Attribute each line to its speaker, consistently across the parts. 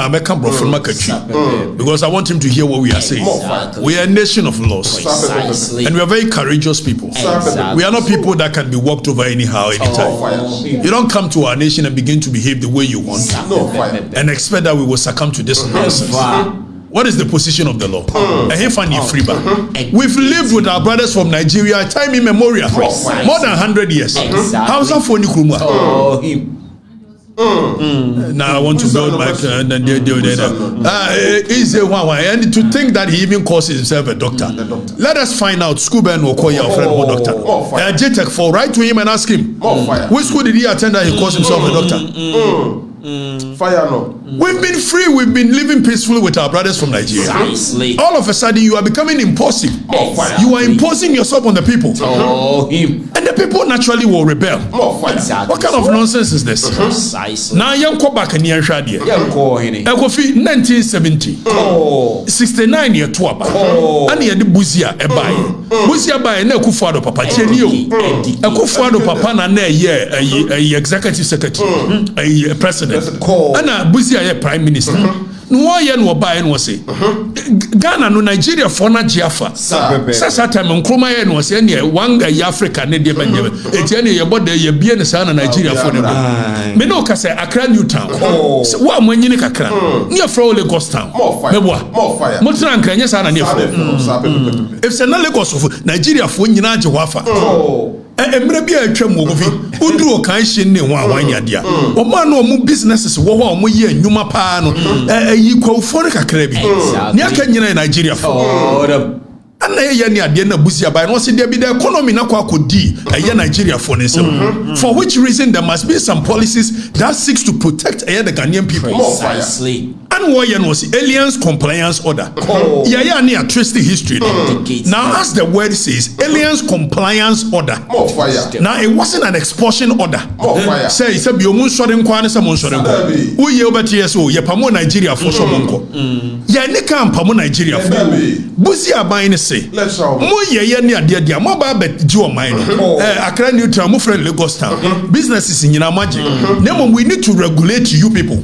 Speaker 1: I make come from because I want him to hear what we are saying. We are a nation of laws. And we are very courageous people. We are not people that can be walked over anyhow, anytime. You don't come to our nation and begin to behave the way you want and expect that we will succumb to this nonsense. What is the position of the law? We've lived with our brothers from Nigeria time immemorial, more than 100 years. How's that for Nikruma? Now I want to build my easy one, and to think that he even calls himself a doctor. Let us find out. Scuba and Okoya, our friend, doctor. JTech for write to him and ask him which school did he attend that he calls himself a doctor.
Speaker 2: Fire no.
Speaker 1: We've been free, we've been living peacefully with our brothers from Nigeria. All of a sudden you are becoming impulsive. You are imposing yourself on the people. And the people naturally will rebel. What kind of nonsense is this? Now young go back in the 1970 69 year tuaba and the Buzia ebaye Buzia baye na Kufuado papa tienio Kufuado papa na year executive secretary president and Buzia prime minister. No yen wo buy no say Ghana no Nigeria for na Giafa sasa time nkroma yen no say ne one Africa ne de banye eti ne ye bode ye bie ne sa na Nigeria for ne me no ka say Accra New Town wo amanyini kakra ne afro Lagos Town meboa mo tran nkanye sa na ne afro if say na Lagos of Nigeria for nyina age wafa emre bia atwam wo bi uduro kan hyin ne ho awanya dia o ma no mu businesses wo ho mo ye anwuma pa no yi kwofo ne kakra bi ne aka nyina Nigeria for ana ye ne ade na busia bai no se dia bi the economy na kwa kodi Nigeria for ne for which reason there must be some policies that seeks to protect the Ghanaian people.
Speaker 2: Precisely.
Speaker 1: And what was aliens compliance order. Yeah, near twisty history. Now, as the word says, aliens compliance order. Now, it wasn't an expulsion order. Say, it's a biomun shorting quanis among shorting. Who ye over TSO, ye pamo Nigeria for Somonko. Ya Nikam pamo Nigeria for Buzia buying say. Mo ye near dear mobile bet Joe mine. Accra New Town, mo friend Lagos Town. Businesses in Yamaji. Now, we need to regulate you people.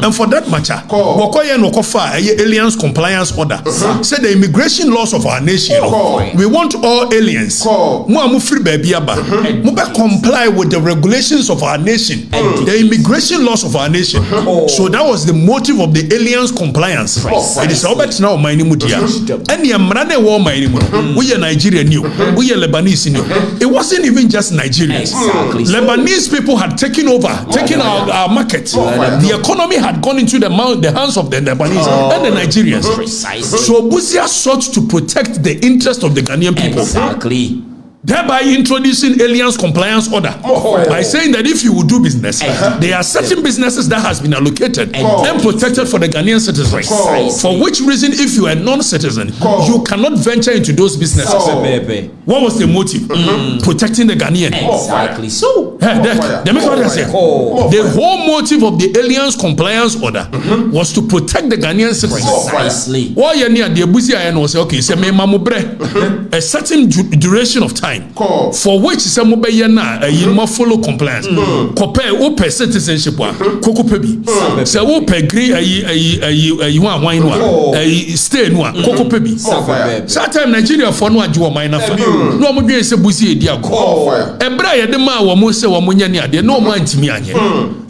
Speaker 1: And for that matter, aliens compliance order. Say the immigration laws of our nation. We want all aliens. Comply with the regulations of our nation. The immigration laws of our nation. So that was the motive of the aliens compliance. It is about now my Mudia. And the Amrane war my we are Nigerian new. We are Lebanese new. It wasn't even just Nigerians. Lebanese people had taken over, taken our market. The economy had gone into the hands of the Lebanese and the Nigerians.
Speaker 2: Precisely.
Speaker 1: So Buzia sought to protect the interest of the Ghanaian people.
Speaker 2: Exactly.
Speaker 1: Thereby introducing aliens compliance order by saying that if you will do business, there are certain businesses that has been allocated and protected for the Ghanaian citizens. For which reason, if you are a non-citizen, you cannot venture into those businesses. What was the motive? Protecting the Ghanaian.
Speaker 2: Exactly. So
Speaker 1: the whole motive of the aliens compliance order was to protect the Ghanaian citizens.
Speaker 2: Precisely.
Speaker 1: Why you near the Buzia was okay, say me a certain duration of time. For which some follow compliance. Compare open citizenship koko pebi. Say open agree stay no koko pebi. Sometimes Nigeria for no adwo man na fa. No mo dwen se busi edi ago. Ebra ye de ma wo mo se wo mo nya ne ade no man timi anye.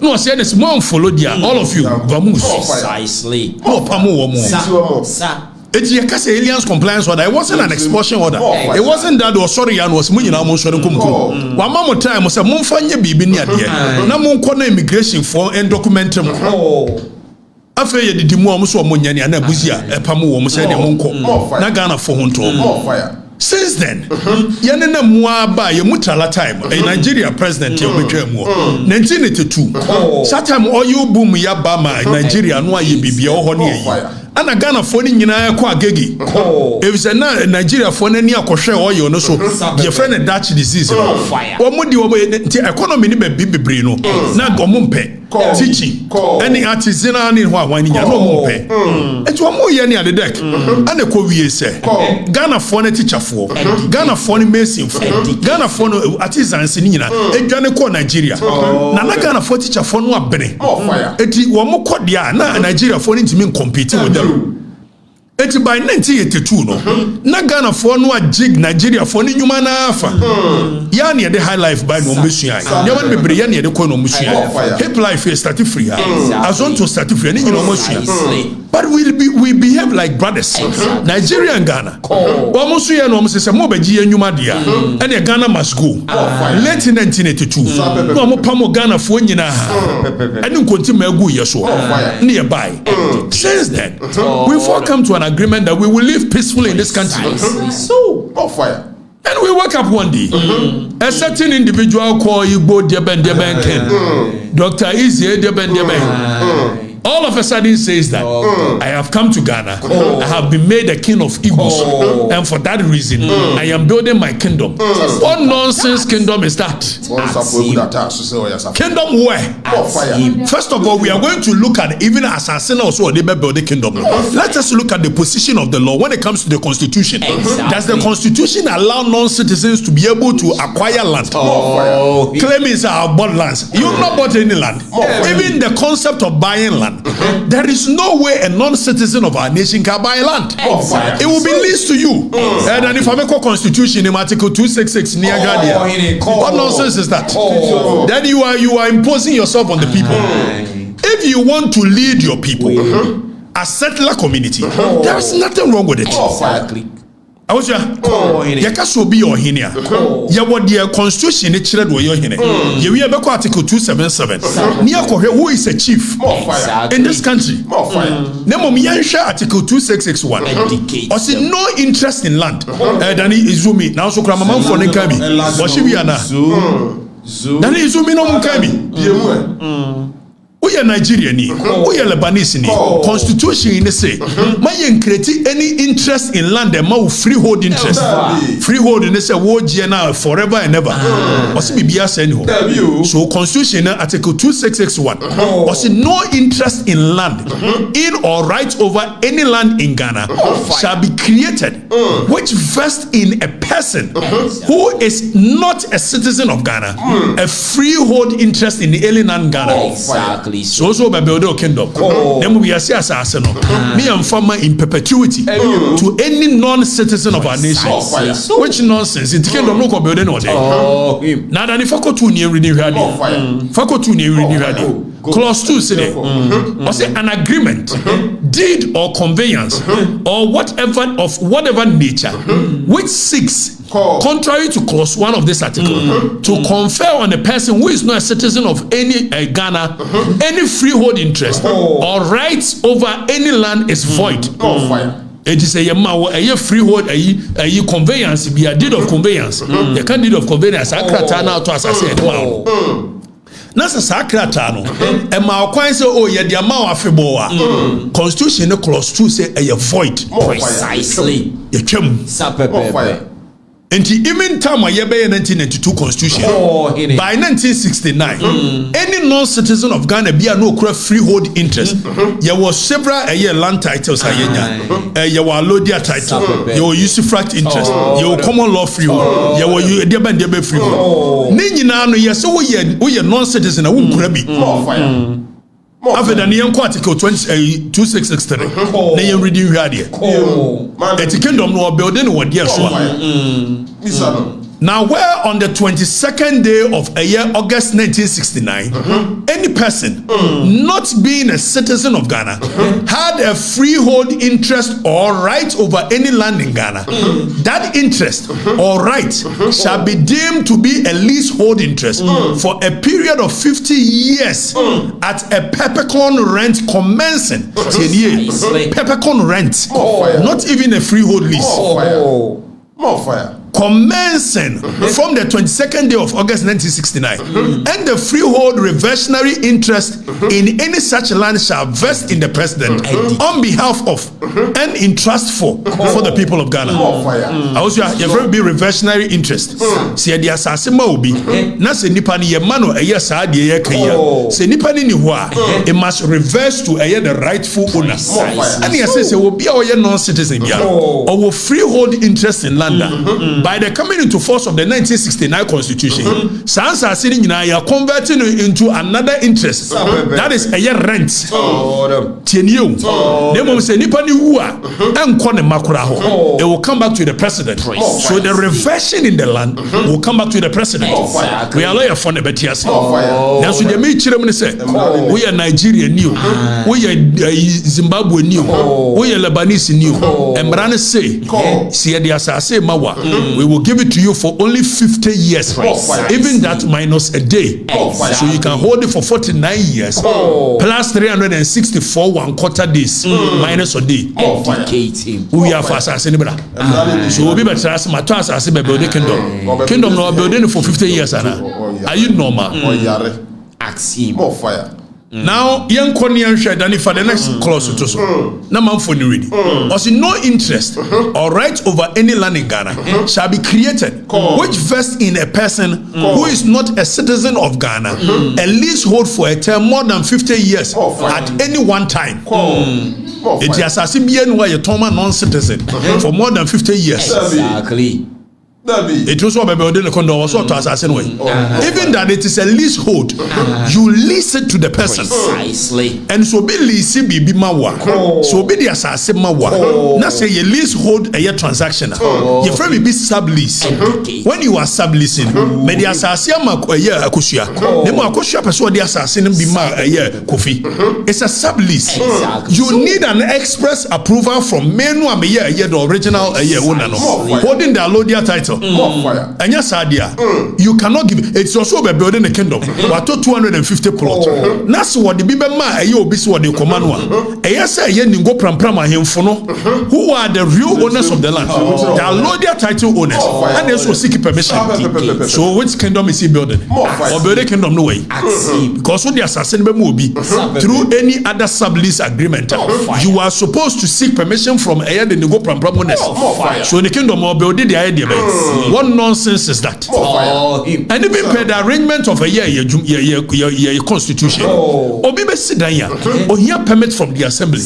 Speaker 1: No say this man follow dia all of you vamus.
Speaker 2: Precisely.
Speaker 1: No pamo wo mo. Sa It's aliens compliance order. It wasn't an expulsion order. It wasn't that was sorry and was money now. One more time was a monfanya bibi near there. No more corner immigration for and document. After you did more so money and a buzia, a pamu, almost any monko. Nagana for Honto. Since then, Yanina Muaba, Yamutala time, a Nigeria president, 1982. Satam all you boom Yabama in Nigeria, no Yibi or Honey. And a Ghana phone in Kwa Gegi. If it's a Nigeria phone near Koshe or you know, so your friend a Dutch disease. Or Mudi economy be Brino. Na Gomumpe. teaching any artisanal ni ho awan ni nya no mo pe etu mo ye ni adedek ane ko wie se Ghana for na teacher for Ghana for ni mason for Ghana for no artisans ni nyina edwane ko Nigeria na Ghana for teacher for no abene eti wo mo kodia na Nigeria for ni ntimi compete with them. Eti by 1982 no na Ghana for no jig Nigeria for ni nyuma na afa ya na the high life by no mesua ya wan bebre ya na the ko no mesua hip life is start free as on to start free ni nyina mesua but we behave like brothers Nigeria and Ghana wa mo so ya no mo se mo baji enwuma dia and Ghana must go late 1982 no mo pamo Ghana for nyina ha and nkonti magu ye so nearby since then we've come to an agreement that we will live peacefully in this country. So, fire. And we woke up one day. A certain individual called Igbo King, Dr. Izzy King. All of a sudden says that I have come to Ghana. I have been made a king of Igbos. And for that reason, I am building my kingdom. What nonsense kingdom is that? Kingdom where? First of all, we are going to look at even assassin also they build the kingdom. Let us look at the position of the law when it comes to the constitution. Does the constitution allow non-citizens to be able to acquire land? Claim is our bought lands. You have not bought any land. Even the concept of buying land. There is no way a non-citizen of our nation can buy land. It will be leased to you. And then if I make a constitution in Article 266 near Guardian, what nonsense is that? Then you are imposing yourself on the people. If you want to lead your people, a settler community, there is nothing wrong with it. Exactly. I was so be your hinia. Ya what the constitution it children were your hine. You will be Article 277. Who is a chief in this country? Nemo Miansha Article 2661. Or see no interest in land. Dani Izumi. Now so Kramama for Nkami. Washibiana. Dani Izumi no Nkami. We are Nigerian, we are Lebanese. Constitution in the say, my create any interest in land, and more freehold interest. Freehold in the say, war now forever and ever. What's it be so Constitution Article 2661 was no interest in land, in or right over any land in Ghana shall be created, which vests in a person who is not a citizen of Ghana, a freehold interest in the alien land Ghana.
Speaker 2: Exactly.
Speaker 1: So by building kingdom. Then we are assassin. Me and farmer in perpetuity to any non-citizen of our nation. Which nonsense? It kingdom no building or there. Now that if I go to near reading Clause 2 say or say an agreement, deed or conveyance or whatever of whatever nature which seeks contrary to clause 1 of this article to confer on a person who is not a citizen of any Ghana any freehold interest or rights over any land is void. It is a freehold a conveyance be a deed of conveyance. The deed of conveyance akrata na to asase Nasa sakrata no e ma kwan say oh ye de ma afebo a constitution no clause 2 say a void
Speaker 2: precisely
Speaker 1: ye twam and even time ye be 1992 constitution by 1969 any non-citizen of Ghana be no cra freehold interest there was several land titles ayenya there were allodia title there were usufruct interest there were common law freehold there were you freehold ni nyina no ye so we non-citizen a wo kra bi after the Nyan Article 2663, Nayan reading here. It's a kingdom no building what dear so. Now, where on the 22nd day of a year, August 1969, any person not being a citizen of Ghana had a freehold interest or right over any land in Ghana, that interest or right shall be deemed to be a leasehold interest for a period of 50 years at a peppercorn rent commencing. Peppercorn rent, not even a freehold lease.
Speaker 3: More fire.
Speaker 1: commencing from the 22nd day of August 1969, and the freehold reversionary interest in any such land shall vest in the president on behalf of and in trust for the people of Ghana. I also have very big reversionary interest. See the assassin Mobi, na se nipa ni yemano eye saa de ye kan ya. Se nipa ni ho a, it must reverse to the rightful owner. And he says will be our non-citizen bia or freehold interest in land. By the coming into force of the 1969 constitution, Sansa sitting you converting into another interest. That is a year rent. Tienyu. Nemo say nipa ni wua enkɔ ne makura ho. It will come back to the president. So the reversion in the land will come back to the president. We are lawyer for the betias. Now so the me chire me say we are Nigerian new. We are Zimbabwe new. We are Lebanese new. Emrane say see the asase mawa. We will give it to you for only 50 years. Even that minus a day. So you can hold it for 49 years. Plus 364 1/4 days. Minus a day. We are for assassin. So we'll be better as my task as a building kingdom. Kingdom no building for 50 years. Are you normal?
Speaker 2: Acclaim.
Speaker 3: More fire.
Speaker 1: Now, young Konian shared and for the next clause to so. No man for new reading. Also, no interest or right over any land in Ghana shall be created, which vests in a person who is not a citizen of Ghana, a leasehold for a term more than 50 years at any one time. It is as if you are a Toma non-citizen for more than 50 years.
Speaker 2: Exactly.
Speaker 1: It was what building the condo was what to assassin way. Even that it is a leasehold, you lease it to the person.
Speaker 2: Precisely.
Speaker 1: And so be lease be mawa. So be the assassin mawa. Now say you leasehold a year transaction. Your friend will be sublease. When you are subleasing, me the assassin ma a year akushia. Nemo akushia person the assassin be ma a year kofi. It's a sublease. You need an express approval from menu a year the original a year owner no. Holding the allodial title. And yes, idea. You cannot give it. It's also about building a kingdom. What 250 plots. That's what the Bible ma ayo bisi what the command one. Yes, I go pram him for no. Who are the real owners of the land? The allodial title owners, and they also seek permission. So which kingdom is he building? Or building kingdom no way. Because when the assassin be through any other sublease agreement, you are supposed to seek permission from a the go pram owners. So in the kingdom or building the idea. What nonsense is that? And even per the arrangement of a year constitution. Obi be sit down here. Or here permit from the assembly.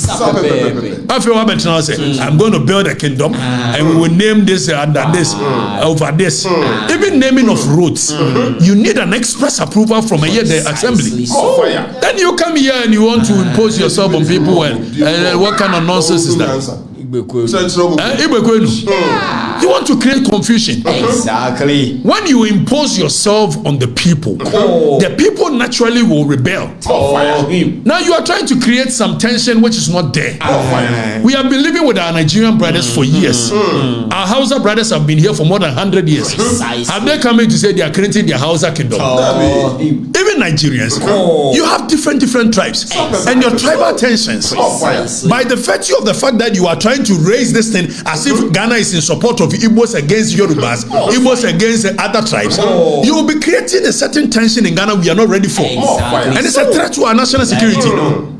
Speaker 1: After what I say, I'm going to build a kingdom and we will name this under this over this. Even naming of roads, you need an express approval from a year the assembly. Then you come here and you want to impose yourself on people. And what kind of nonsense is that? You want to create confusion.
Speaker 2: Exactly.
Speaker 1: When you impose yourself on the people, the people naturally will rebel. Now you are trying to create some tension which is not there. We have been living with our Nigerian brothers for years. Our Hausa brothers have been here for more than 100 years. Have they come in to say they are creating their Hausa kingdom? Even Nigerians, you have different tribes and your tribal tensions. By the virtue of the fact that you are trying to raise this thing as if Ghana is in support of Igbos against Yorubas, Igbos against other tribes, you will be creating a certain tension in Ghana we are not ready for. And it's a threat to our national security.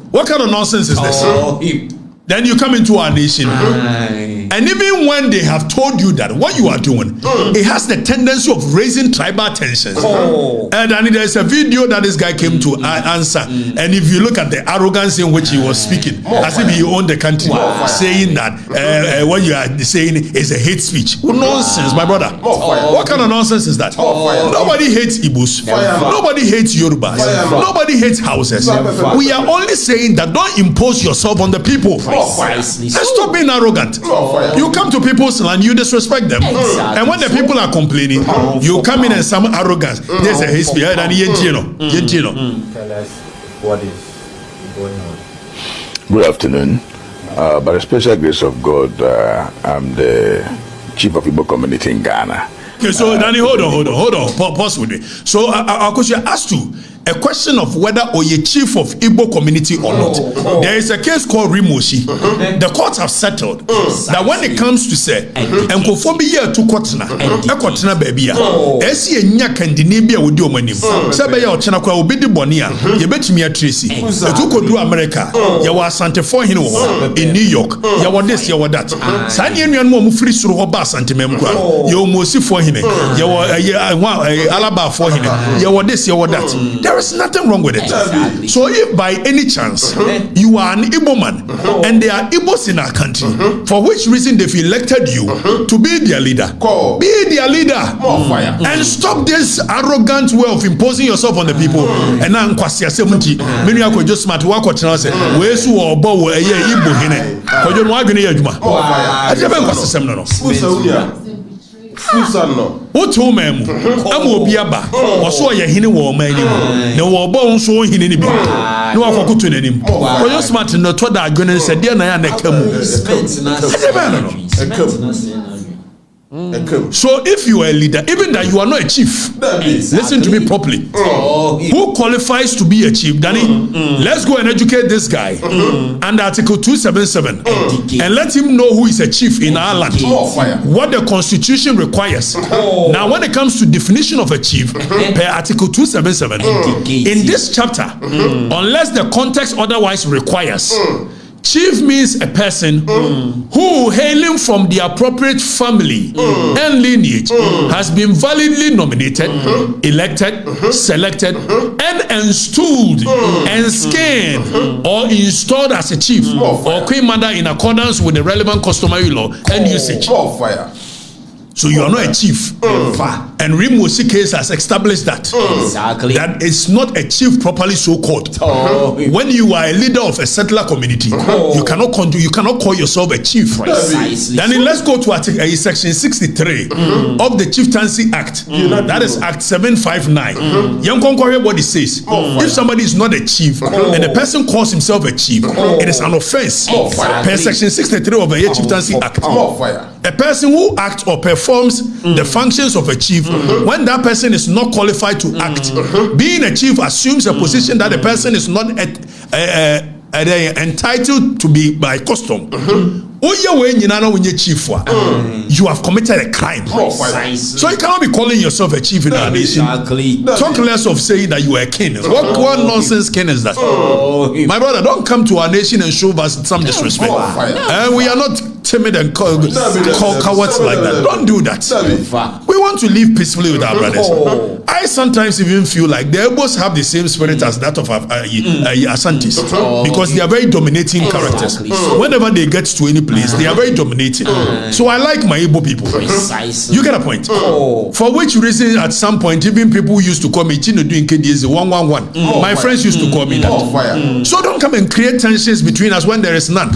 Speaker 1: What kind of nonsense is this? Then you come into our nation, and even when they have told you that what you are doing, it has the tendency of raising tribal tensions. And then there's a video that this guy came to answer, and if you look at the arrogance in which he was speaking, as if he owned the country, saying that what you are saying is a hate speech. Nonsense, my brother. What kind of nonsense is that? Nobody hates Igbos. Nobody hates Yorubas. Nobody hates houses. We are only saying that don't impose yourself on the people. Let's stop being arrogant. You come to people's land, you disrespect them. And when the people are complaining, you come in and some arrogance. There's a history.
Speaker 4: Tell us what is going on.
Speaker 5: Good afternoon. By the special grace of God, I'm the chief of Igbo community in Ghana.
Speaker 1: Okay, so Danny, hold on. Pause with me. So, Akosia asked you, a question of whether Oye chief of Igbo community or not. There is a case called Rimoshi. The courts have settled that when it comes to say, and Kofobi to Kotna, a Kotna baby, Esi enya kandini bia wodi omanim. Sebe ya ochena kwa obidi bonia, ye betimi atresi. Etu kodu America, ya wa Asante for hino in New York, ya wa this, ya wa that. Sani enuan mo free suru ho ba Asante memkwa. Ya omosi for hine, ya wa Alaba for hine, ya wa this, ya wa that. There is nothing wrong with it. Exactly. So if by any chance you are an Igbo man and there are Igbos in our country, for which reason they've elected you to be their leader, be their leader. And stop this arrogant way of imposing yourself on the people. And now Kwasia Semunti, many are just smart work or channel say, where's who or bow a year Igbo hine? Because you're not going to Yajuma. I never was a seminar. What to mem? I'm Obiaba, or so I hini war man. No war bones so hini. No one could to him. For your smart in the Toda Gunner said, dear Nayana So if you are a leader, even that you are not a chief, listen to me properly. Who qualifies to be a chief? Danny, let's go and educate this guy under Article 277 and let him know who is a chief in our land. What the Constitution requires. Now, when it comes to definition of a chief, per Article 277, in this chapter, unless the context otherwise requires, chief means a person who, hailing from the appropriate family and lineage, has been validly nominated, elected, selected, and installed, enscanned, or installed as a chief or queen mother in accordance with the relevant customary law and usage. So you are not a chief. And Rimosi case has established that.
Speaker 2: Exactly.
Speaker 1: That it's not a chief properly so called. When you are a leader of a settler community, you cannot call yourself a chief.
Speaker 2: Precisely.
Speaker 1: Then let's go to section 63 of the Chieftaincy Act. That is Act 759. Young Conqueror, what it says. If somebody is not a chief and a person calls himself a chief, it is an offense. Per section 63 of the Chieftaincy Act. A person who acts or performs the functions of a chief when that person is not qualified to act. Being a chief assumes a position that the person is not entitled to be by custom. You have committed a crime. So you cannot be calling yourself a chief in our nation. Talk less of saying that you are a king. What nonsense king is that? My brother, don't come to our nation and show us some disrespect. We are not timid and call cowards like that. Don't do that. We want to live peacefully with our brothers. I sometimes even feel like the Igbos have the same spirit as that of Asantis, because they are very dominating characters. Whenever they get to any place, they are very dominating. So I like my Igbo people. You get a point. For which reason, at some point, even people used to call me Chino doing KDS 111. My friends used to call me that. So don't come and create tensions between us when there is none.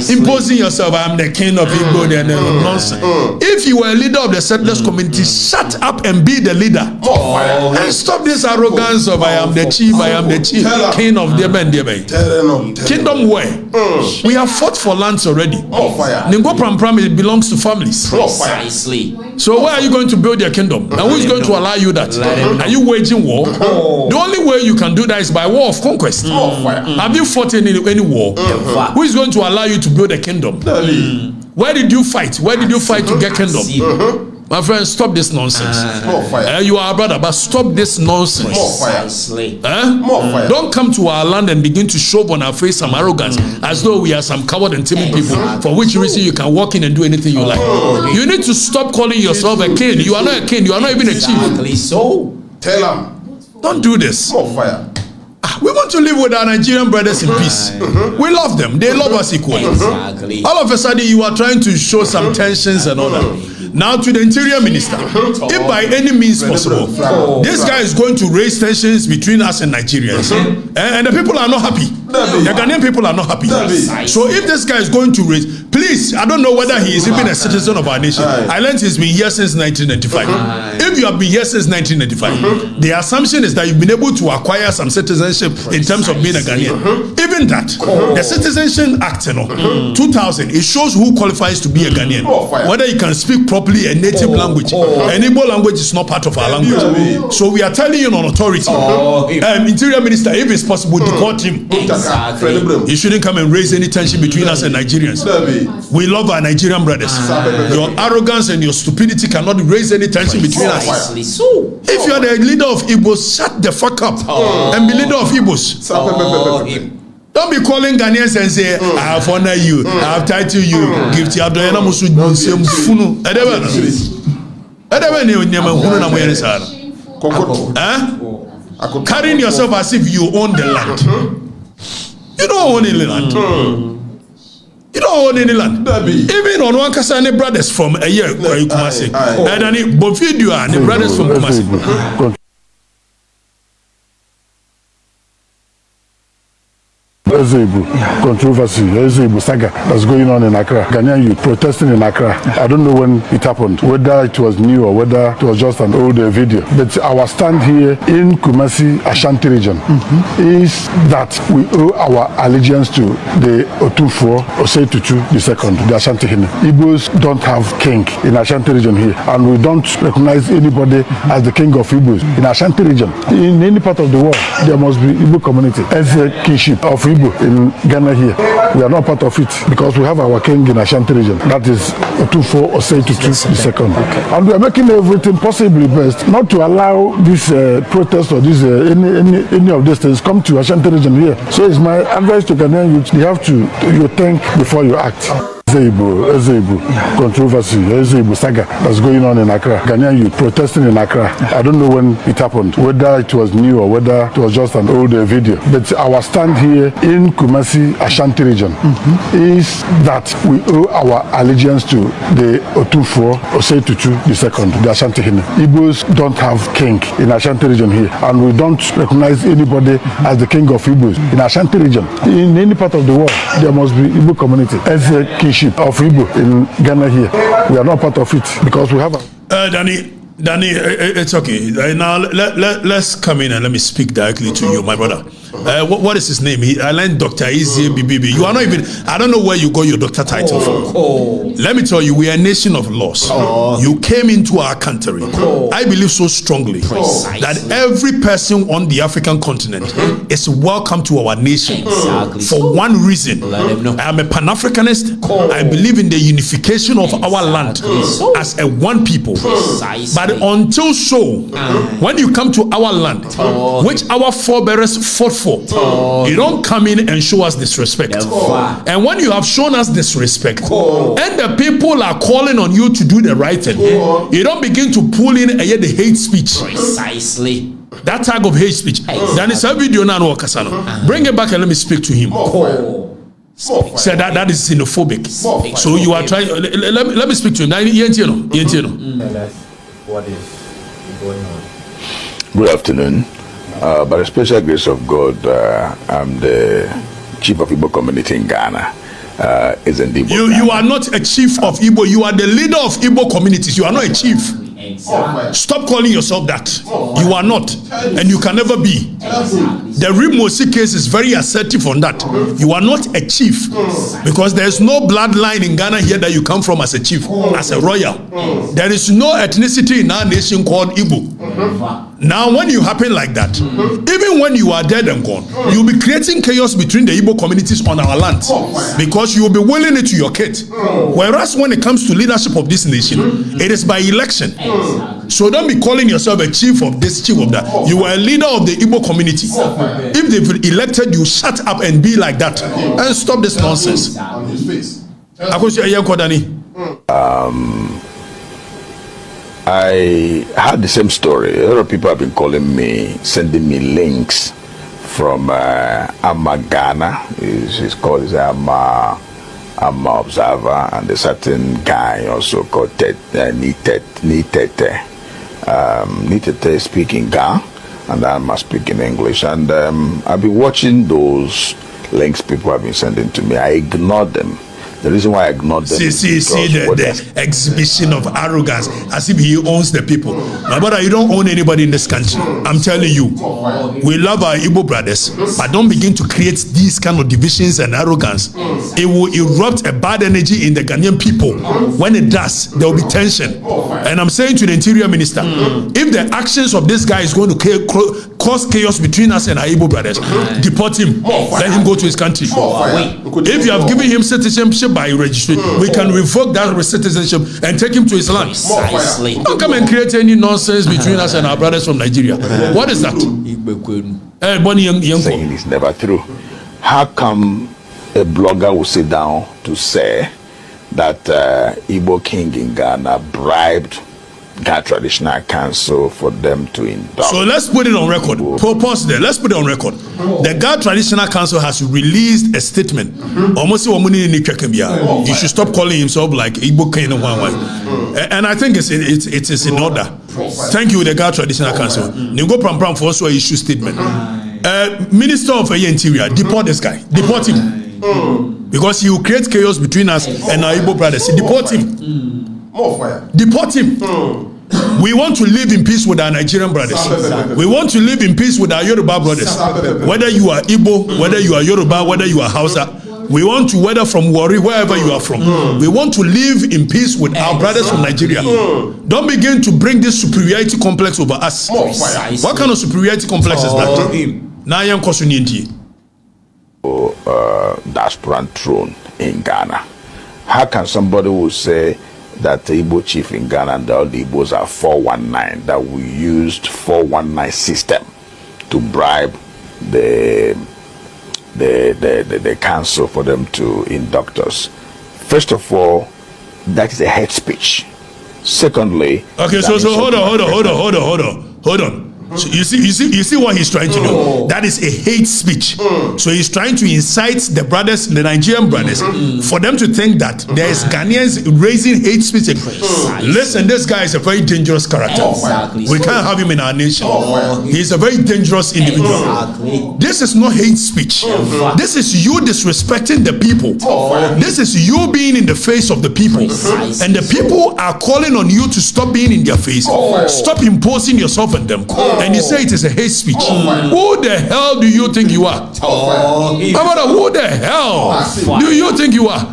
Speaker 1: Imposing yourself, I'm the king of Igbo, and nonsense. If you are a leader of the settlers community, shut up and be the leader. And stop this arrogance of I am the chief, king of the men. Kingdom where? We have fought for lands already. Ningo Pram, it belongs to families.
Speaker 2: Precisely.
Speaker 1: So where are you going to build your kingdom? And who is going to allow you that? Are you waging war? The only way you can do that is by war of conquest. Have you fought in any war? Who is going to allow you to build a kingdom? Where did you fight? Where did you fight to get kingdom? My friend, stop this nonsense. You are a brother, but stop this nonsense. Don't come to our land and begin to show on our face some arrogance as though we are some coward and timid people, for which reason you can walk in and do anything you like. You need to stop calling yourself a king. You are not a king. You are not even a chief.
Speaker 2: So
Speaker 3: tell them.
Speaker 1: Don't do this. We want to live with our Nigerian brothers in peace. We love them. They love us equally. All of a sudden, you are trying to show some tensions and all that. Now to the interior minister, if by any means possible, this guy is going to raise tensions between us and Nigerians, and the people are not happy. The Ghanaian people are not happy. So if this guy is going to raise, please least, I don't know whether he is even a citizen of our nation. I learned he's been here since 1995. If you have been here since 1995, the assumption is that you've been able to acquire some citizenship in terms of being a Ghanaian. Even that, the Citizenship Act, 2000, it shows who qualifies to be a Ghanaian. Whether you can speak properly a native language. An Igbo language is not part of our language. So we are telling you on authority, Interior Minister, if it's possible, deport him. He shouldn't come and raise any tension between us and Nigerians. We love our Nigerian brothers. Your arrogance and your stupidity cannot raise any tension between us. If you are the leader of Igbos, shut the fuck up and be leader of Igbos. Don't be calling Ghanaians and say, I have honored you, I have titled you, give to Adoyana Musu Funu. Carrying yourself as if you own the land. You don't own any land. You don't own any land. Even on one case, any brothers from a year Kumasi, and any Bofidio and the brothers from Kumasi.
Speaker 3: There's a controversy, there's a saga that's going on in Accra. Ghanaian youth protesting in Accra. I don't know when it happened, whether it was new or whether it was just an older video. But our stand here in Kumasi, Ashanti region, is that we owe our allegiance to the Otufo Osei-Tutu II, the Ashanti Hine. Igbos don't have king in Ashanti region here, and we don't recognize anybody as the king of Igbos in Ashanti region. In any part of the world, there must be Igbo community as a kingship of Igbo. In Ghana here, we are not part of it because we have our king in Ashanti region. That is Otufo Osei-Tutu II. And we are making everything possibly best not to allow this protest or this any of these things come to Ashanti region here. So it's my advice to Ghanaian youth: you have to think before you act. Ezebo controversy, Ezebo saga that's going on in Accra. Ghanaian youth protesting in Accra. I don't know when it happened, whether it was new or whether it was just an older video. But our stand here in Kumasi, Ashanti region, is that we owe our allegiance to the Otufo Osei-Tutu II, the Ashanti Hine. Igbos don't have king in Ashanti region here, and we don't recognize anybody as the king of Igbos in Ashanti region. In any part of the world, there must be Igbo community as a kingship of Igbo in Ghana here. We are not part of it because we have
Speaker 1: Danny, it's okay. Now let's come in and let me speak directly to you, my brother. What is his name? I learned Dr. Ezie BBB. You are not even, I don't know where you got your doctor title from. Let me tell you, we are a nation of laws. You came into our country. I believe so strongly that every person on the African continent is welcome to our nation for one reason. I am a Pan-Africanist. I believe in the unification of our land as a one people. But until so, when you come to our land, which our forebears fought for, you don't come in and show us disrespect. And when you have shown us disrespect, and the people are calling on you to do the right thing, you don't begin to pull in the hate speech. Precisely. That type of hate speech. Then it's a video now. Bring it back and let me speak to him. Say that is xenophobic. So you are trying. Let me speak to him.
Speaker 4: What is going on?
Speaker 5: Good afternoon. By the special grace of God, I'm the chief of Igbo community in Ghana. Isn't Igbo? You are not a chief of Igbo. You are the leader of Igbo communities. You are not a chief. Stop calling yourself that. You are not, and you can never be. The Rimosi case is very assertive on that. You are not a chief because there is no bloodline in Ghana here that you come from as a chief, as a royal. There is no ethnicity in our nation called Igbo. Now, when you happen like that, even when you are dead and gone, you'll be creating chaos between the Igbo communities on our land because you will be willing it to your kid. Whereas when it comes to leadership of this nation, it is by election. So don't be calling yourself a chief of this, chief of that. You are a leader of the Igbo community. If they've elected you, shut up and be like that and stop this nonsense. I had the same story. A lot of people have been calling me, sending me links from Ghana. He's called Amma Observer, and a certain guy also called Nitete speaking Ga, and I'm speaking English. And I've been watching those links people have been sending to me. I ignored them The reason why I ignored them.
Speaker 1: See the exhibition of arrogance as if he owns the people. My brother, you don't own anybody in this country. I'm telling you. We love our Igbo brothers, but don't begin to create these kind of divisions and arrogance. It will erupt a bad energy in the Ghanaian people. When it does, there will be tension. And I'm saying to the Interior Minister, if the actions of this guy is going to cause chaos between us and our Igbo brothers, deport him. Let him go to his country. If you have given him citizenship by registry, we can revoke that citizenship and take him to his land. Don't come and create any nonsense between us and our brothers from Nigeria. What is that?
Speaker 5: Saying it's never true. How come a blogger will sit down to say that Igbo King in Ghana bribed Ghana Traditional Council for them to induct? So
Speaker 1: let's put it on record. Pause there. Let's put it on record. The Ghana Traditional Council has released a statement. Almost he should stop calling himself like Igbo King. And I think it is in order. Thank you, the Ghana Traditional Council. Ningo Pram for also issue statement. Minister of Interior, deport this guy. Deport him. Because he will create chaos between us and our Igbo brothers. Deport him.
Speaker 6: More fire.
Speaker 1: Deport him. We want to live in peace with our Nigerian brothers. We want to live in peace with our Yoruba brothers. Whether you are Igbo, whether you are Yoruba, whether you are Hausa, we want to, whether from Warri, wherever you are from, we want to live in peace with our brothers from Nigeria. Don't begin to bring this superiority complex over us. What kind of superiority complex is that? Nayam Kosuninti.
Speaker 5: Diaspora throne in Ghana. How can somebody who say that the Igbo chief in Ghana and all the Igbos are 419, that we used 419 system to bribe the council for them to induct us? First of all, that is a hate speech. Secondly,
Speaker 1: okay, so hold on. So you see what he's trying to do. That is a hate speech. So he's trying to incite the brothers, the Nigerian brothers, for them to think that there is Ghanaians raising hate speech. Listen, this guy is a very dangerous character. We can't have him in our nation. He's a very dangerous individual. This is not hate speech. This is you disrespecting the people. This is you being in the face of the people, and the people are calling on you to stop being in their face. Stop imposing yourself on them. And you say it is a hate speech. Who the hell do you think you are? Who the hell do you think you are?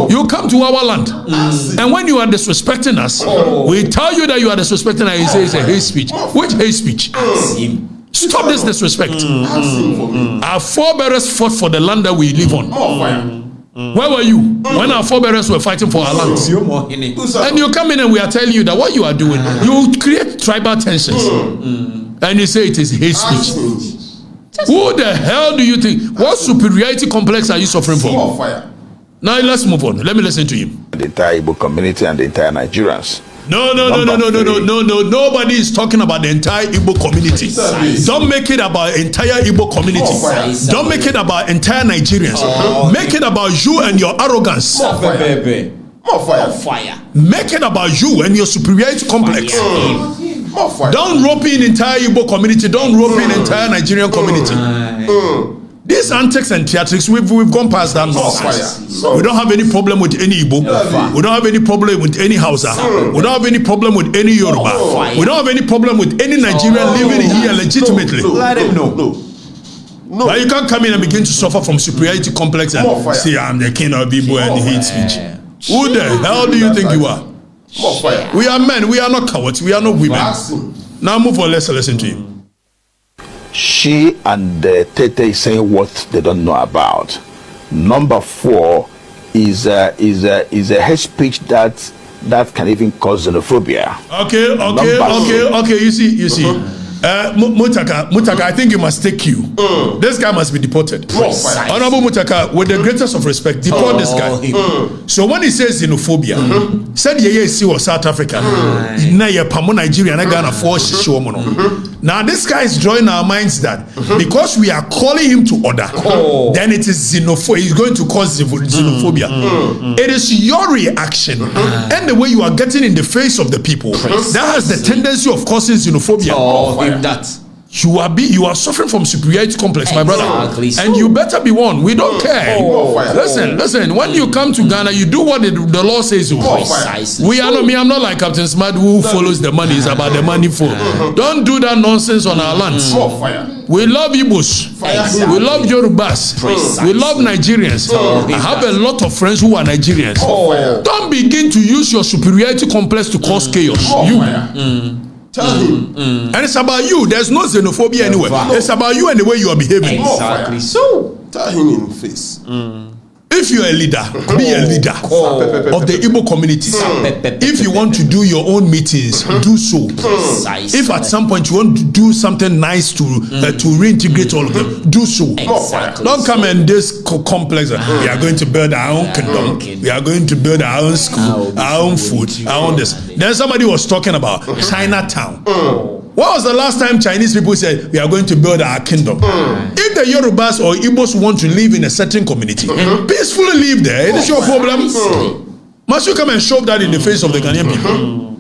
Speaker 1: You come to our land, and when you are disrespecting us, we tell you that you are disrespecting us, and you say it's a hate speech. Which hate speech? Stop this disrespect. Our forebears fought for the land that we live on. Where were you when our forebears were fighting for our land? And you come in and we are telling you that what you are doing, you create tribal tensions. And you say it is hate speech. Who the hell do you think? What superiority complex are you suffering from? Now let's move on. Let me listen to him.
Speaker 5: The entire Igbo community and the entire Nigerians.
Speaker 1: No. Nobody is talking about the entire Igbo community. Don't make it about entire Igbo community. Don't make it about entire Nigerians. Make it about you and your arrogance.
Speaker 6: More fire.
Speaker 1: Make it about you and your superiority complex.
Speaker 6: More fire.
Speaker 1: Don't rope in entire Igbo community. Don't rope in entire Nigerian community. These antics and theatrics, we've gone past that nonsense. We don't have any problem with any Igbo. We don't have any problem with any Hausa. We don't have any problem with any Yoruba. We don't have any problem with any Nigerian living here legitimately.
Speaker 6: Let him know. No.
Speaker 1: But you can't come in and begin to suffer from superiority complex and say I'm the king of Igbo and hate speech. Who the hell do you think you are? We are men. We are not cowards. We are not women. Now move on. Let's listen to you.
Speaker 5: She and Tete is saying what they don't know about. Number 4 is a hate speech that can even cause xenophobia.
Speaker 1: Okay. You see. Mutaka, I think you must take you. This guy must be deported. Honorable Mutaka, with the greatest of respect, deport this guy. So when he says xenophobia, said see South Africa, Nigeria, Ghana, now this guy is drawing our minds that because we are calling him to order, then it is xenophobia. He's going to cause xenophobia. It is your reaction and the way you are getting in the face of the people that has the tendency of causing xenophobia. you are suffering from superiority complex, my brother.
Speaker 2: Exactly.
Speaker 1: And you better be one. We don't care. Listen, when you come to Ghana, you do what the law says. We are not me, I'm not like Captain Smart who follows the money. It's about the money for. Don't do that nonsense on our lands. We love Igbos. We love Yorubas. We love Nigerians. I have a lot of friends who are Nigerians. Don't begin to use your superiority complex to cause chaos. Tell him. And it's about you. There's no xenophobia anywhere. It's about you and the way you are behaving.
Speaker 2: Exactly. So
Speaker 6: tell him in the face.
Speaker 1: If you're a leader, be a leader of the Igbo community. If you want to do your own meetings, do so. If at some point you want to do something nice to reintegrate all of them, do so. Don't come in this complex. We are going to build our own kingdom. We are going to build our own school, our own food, our own this. Then somebody was talking about Chinatown. What was the last time Chinese people said we are going to build our kingdom? If the Yorubas or Igbos want to live in a certain community, peacefully live there. It is your problem. Must you come and shove that in the face of the Ghanaian people?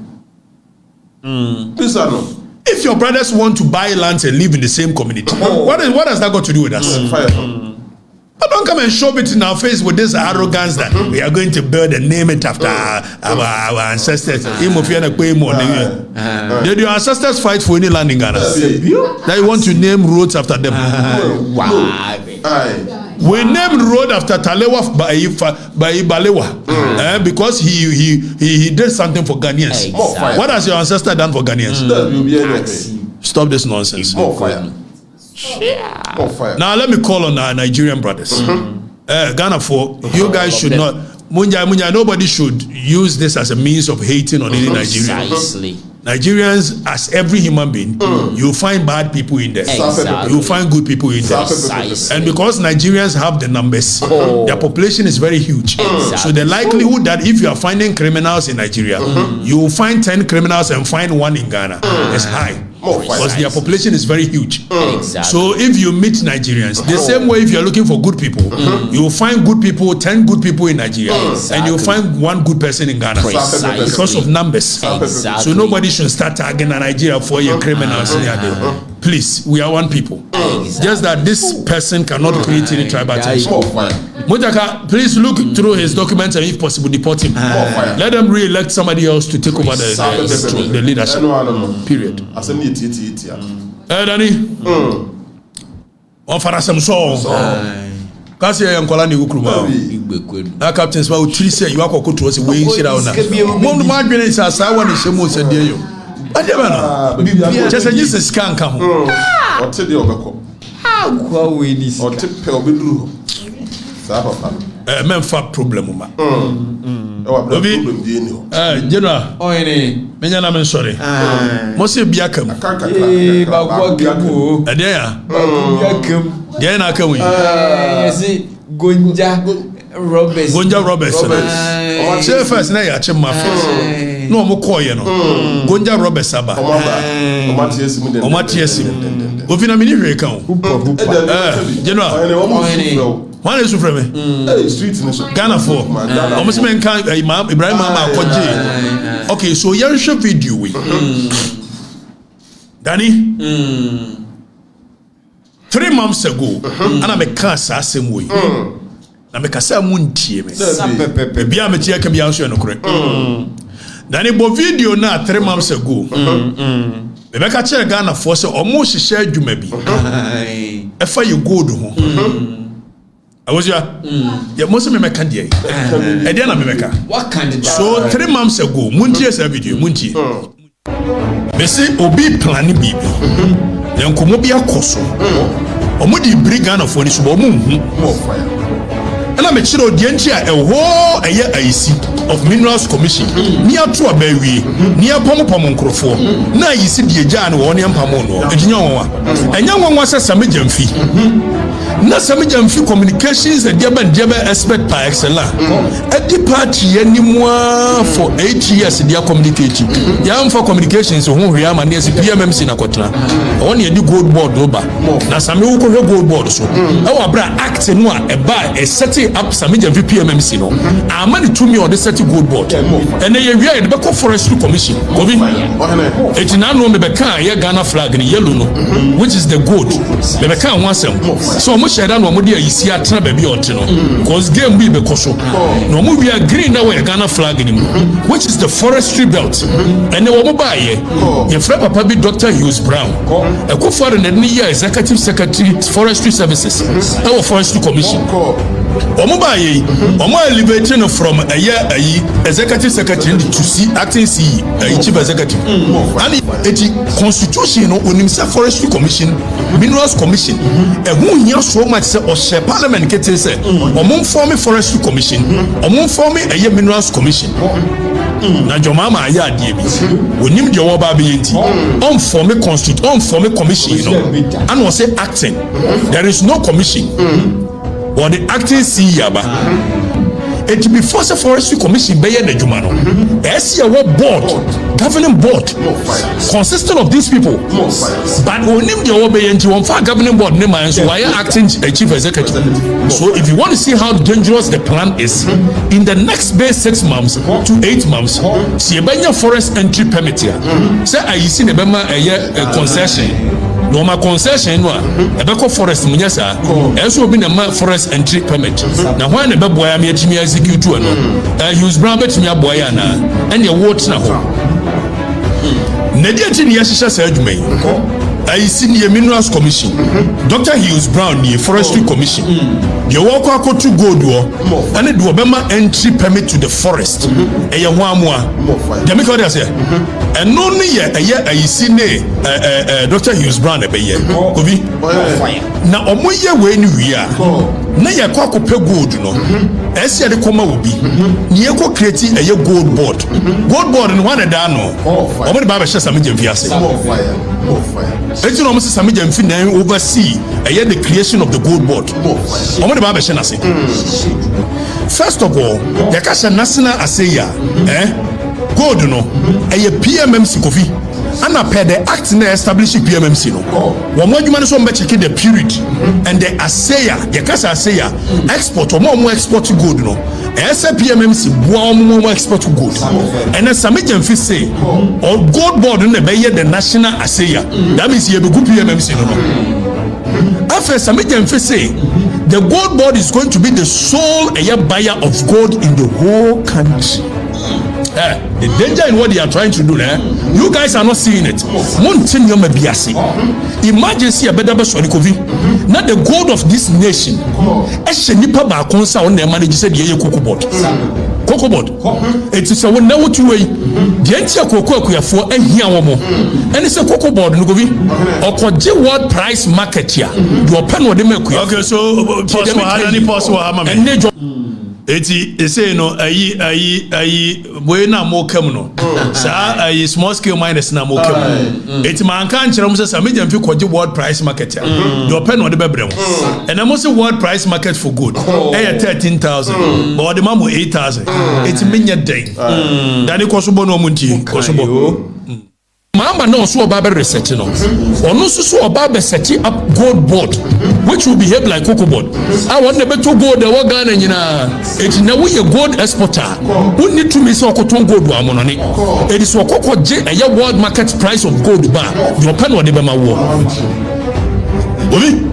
Speaker 1: If your brothers want to buy lands and live in the same community, what has that got to do with us? But don't come and shove it in our face with this arrogance that we are going to build and name it after our ancestors. Did your ancestors fight for any land in Ghana? That you want to name roads after them? We named road after Talewa by Balewa because he did something for Ghanaians. What has your ancestor done for Ghanaians? Stop this nonsense. Now let me call on our Nigerian brothers. Ghana for you guys should not. Munya, nobody should use this as a means of hating on any Nigerian. Nigerians, as every human being, you find bad people in there. You find good people in there. And because Nigerians have the numbers, their population is very huge. So the likelihood that if you are finding criminals in Nigeria, you will find 10 criminals and find 1 in Ghana is high. Because their population is very huge. So if you meet Nigerians, the same way if you are looking for good people, you will find good people, 10 good people in Nigeria, and you will find 1 good person in Ghana because of numbers. So nobody should start tagging Nigeria for your criminals. Please, we are one people. Just that this person cannot create any tribal tension. Mutaka, please look through his documents and if possible deport him. Let them re-elect somebody else to take over the leadership. Period. Danny, on for some song. Kasi ya nkola ni ukruma. Na captain swa utiri say you akoko to us we shira ona. Mo ma dwene sa sawa ni shemu se die yo. Ade ba na. Chese Jesus scan ka ho.
Speaker 6: O te de obekọ.
Speaker 2: Ah, kwa we ni.
Speaker 6: O te pe obeduru. Sa papa.
Speaker 1: Memfa problem ma.
Speaker 6: Problem die ni ho.
Speaker 1: General.
Speaker 2: Oyene.
Speaker 1: Menya na men sorry. Mo se bia kam.
Speaker 2: Ba kwa gamu.
Speaker 1: Ade ya.
Speaker 2: Ba kwa gamu.
Speaker 1: Dia na kam yi.
Speaker 2: Yesi Gonja Roberts.
Speaker 1: Gonja Roberts. Say first na ya chim ma first. No mo call ye no. Gonja Roberts aba. Omatiesi. Ofina mini hwe kan. General. One is from me.
Speaker 6: Street in
Speaker 1: Ghana for. Almost men can Ibrahim Mahama akoje. Okay, so you show video we. Danny? 3 months ago, and I make cancer same way. I make a salmon tea. Be a material can be answered no correct. Danny bo video na 3 months ago. Me make a chair Ghana for so almost share you maybe. If you go to I was ya. Yeah, most of me make candy. And then I make
Speaker 2: What kind of
Speaker 1: so 3 months ago, Muntie sa video, Muntie. Me say obi planning bibi. Then komo bi akoso. Omo di brigand of oni so bo mu hu. And I make sure the entire a year IC of Minerals Commission. Near to a baby, near Pomo Crofo. Now you see the Jan or Niam Pamono, and young one was a Samijan fee. na Samija mfi communications and Jaba expert par excellence. At the party anymore for 8 years they are communicating. Yam for communications who we am and yes PMMC na kwatna. On ye gold board oba. Na Sami wo ko gold board so. E wa bra act no a ba e setting up Samija mfi PMMC no. Amani to me on the setting gold board. And then we are the back forestry commission. Kobi. It na no me be kan ye Ghana flag ni yellow no, which is the gold. Me be kan ho asem. So mo share that no mo dey isi atra ba bi ote no. Cause game bi be koso. No mo we are green na we Ghana flag ni, which is the forestry belt. And then wo ba ye friend papa bi Dr. Hughes Brown. E ko for the year executive secretary forestry services. Our forestry commission. Omo ba ye omo elevating from a year executive secretary to see acting CE chief executive. And the constitution no onim say forestry commission, minerals commission. E hu hia so much say o share parliament kete say omo form forestry commission, omo form a minerals commission. Na jomama aya adie bi onim de wo ba be yenti on form constitute on form commission no and was say acting. There is no commission or the acting CE aba. It be force forestry commission be the juma no. SCA board, governing board consisting of these people. But onim de wo be yenti won fa governing board name and so why acting chief executive. So if you want to see how dangerous the plan is, in the next base 6 months to 8 months, see a forest entry permit here. Say I see the bema a concession. No ma concession no a beko forest munyasa enso obi na ma forest entry permit na ho na be boya me atimi execute no use brown betimi aboya na ene wot na ho na die ti ne yahye sa adwumai I see the minerals commission. Dr. Hughes Brown the forestry commission. You walk out to gold and it do a entry permit to the forest. A one the make what say. And only a year I see Dr. Hughes Brown a year. Obi. Now omoye when we are. Na ya kwa ko pe gold no. Ese de koma obi. Ni e ko create a gold board. Gold board no one da no. Omo de ba be hye Samija mfiase. Eti no Moses Samija mfi na oversee the creation of the gold board. Omo de ba be hye na se. First of all, the Kasha National Aseya gold no PMMC Kofi. And per the act na establish PMMC no. One more human so check the period and the assayer, the Kasha assayer export or more export gold no. PMMC more export gold. And then Samija mfi say or gold board no be the national assayer. That means you be good PMMC no. After Samija mfi say the gold board is going to be the sole buyer of gold in the whole country. The danger in what they are trying to do there, you guys are not seeing it. Emergency a better not the gold of this nation. Cocoa board. It is a one now to way. The entire cocoa for a here and it's a cocoa board or world price market here. You pen what they make. Okay, so Eti say no we na mo kam no sa small scale miners na mo kam eti man kan kire mo say Samija mfi kwaje world price market ya do pen no de bebrem and am say world price market for gold 13,000 but the mamo 8,000 eti menya den dani koso bo no mo nti koso bo Mama no so oba research no. Ono so oba research up gold board which will behave like cocoa board. I want the better gold the Ghana nyina. It na we gold exporter. Who need to miss okoton gold wa mono ni. It is okoko je a world market price of gold bar. Your pen what the bema wo. Obi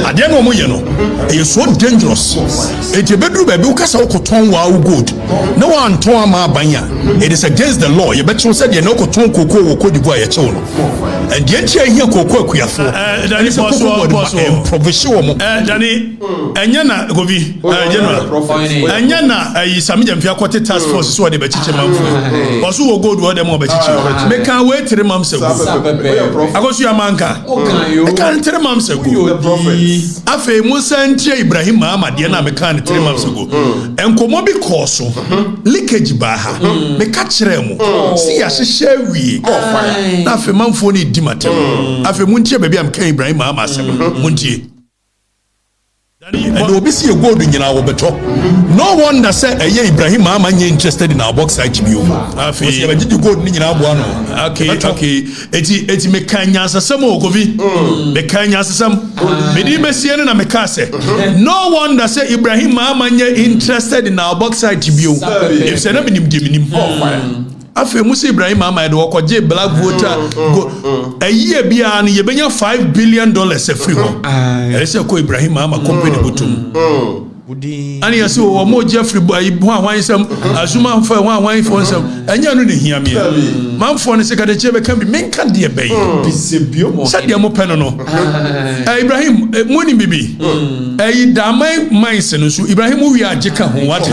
Speaker 1: ade no mo ye no e so dangerous e je bedru ba bi ukasa okoton wa gold na wa anton ama abanya. It is against the law. You better say no okoton koko wo Cote d'Ivoire ye chewo no and the enche here koko akuyafo dani possible provision mo dani enya na govi general enya na Samija mfi akote task force so de bechiche manfo oso wo gold wo dem obechiche me kan wait 3 months ago agosu ya manka me kan 3 months ago afi Musa ntia Ibrahim Mahama de na me kan 3 months ago enkomo bi koso leakage ba ha me ka kire mu si ya hyehyɛ wie na afi manfo ni di matem afi muntie baabi am kan Ibrahim Mahama asem muntie And obisi a gold in our beto. No wonder say Ibrahim Mahama interested in our box site view. Afi did you go in our one. Okay. Eti mekanya sasamo govi. Mekanya sasam. Medi mesiane na mekase. No wonder say Ibrahim Mahama interested in our box site view. If say na binim Afi Musa Ibrahim Mahama de wakoje black voter go a year bia na yebenya $5 billion e free ho. Ese ko Ibrahim Mahama company botum. Ani yasi wo mo Jeffrey boy hwan sam azuma fa hwan fo sam anya no ne hia me manfo ne sekade chebe kan bi menka de be bisebio mo sade mo peno no Ibrahim moni bibi damai mines no so Ibrahim wi ageka ho wate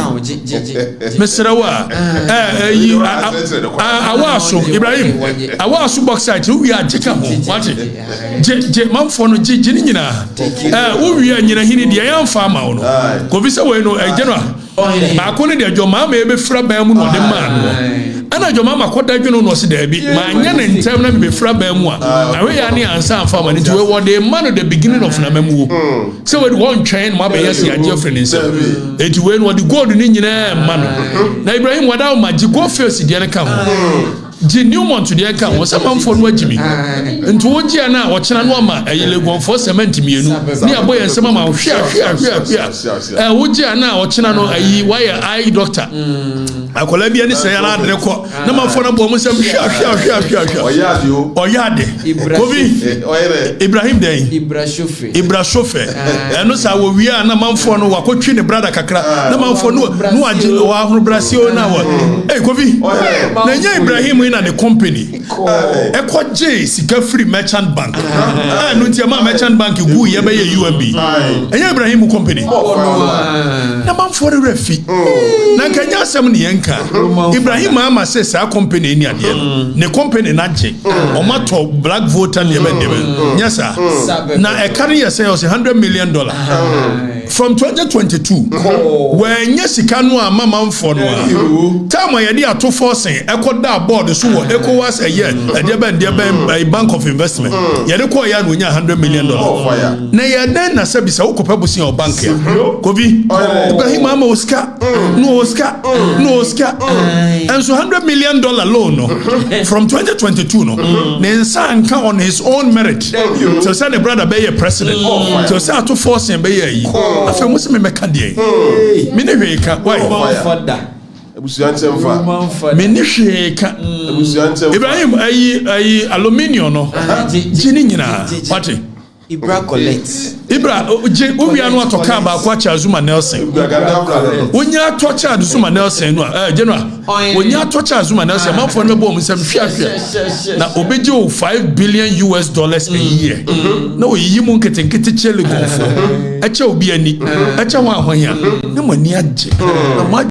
Speaker 1: mesrawa awaso Ibrahim awaso box site wi ageka ho wate je manfo no je ni nyina wi nyina hini de yan fa ma wo no Govisa we no general akone de adwoma ma ebe fra ban mu no de man no ana adwoma ma koda dweno no se da bi ma nya ne ntem na be fra ban mu a we ya ne ansa amfa ma ne we were the man at the beginning of na mamu so we won train ma be yes ya Jeffrey ni se eti we no the gold ni nyina man na Ibrahim wada ma ji go face de ne ka ho Ji Newmont to the account was a man for Wajimi. And to Wajiana or Chanama, a Legon for cement mienu. Near boy and some amount share. Wajiana or Chanano, a wire eye doctor. A Colombian is a lad record. No man for a woman, some share. Or Yade. Ibrahim Day. Ibra Shofe. And no, so we are no man for no Wakochin, a brother Kakra. No man for no Brazil now. Hey, Kovi. Ibrahim in the company. Eko J sika free merchant bank. No tiama merchant bank gu ye be UMB. Ibrahim company. Na man for the refi. Na kanya asem ne yenka. Ibrahim Mahama say sa company ni ade no. Ne company na je. O mato black voter ne be debe. Nyasa. Na e carry say $100 million. From 2022. When yesika no ama man for no. Time ye dey ato force eko da board so ECOWAS a year a bank of investment yede ko ya no nya $100 million na ye den na sabisa wo kopa busi o bank ya kobi Ibrahim Mahama Oscar and so $100 million loan no from 2022 no ne nsa nka on his own merit so say the brother be a president so say to force him be yi afa musi me meka de me ne hwe ka why Menisheka Ibrahim ayi aluminium no jini nyina what
Speaker 2: Ibra collect
Speaker 1: Ibra we are not talking about Kwacha Zuma Nelson when you are tortured Zuma Nelson general when you are tortured Zuma Nelson man for no bomb sem hwehwe na obejo $5 billion a year no yi mu nkete chele gonfo eche obi ani eche ho ahonya ne mani agye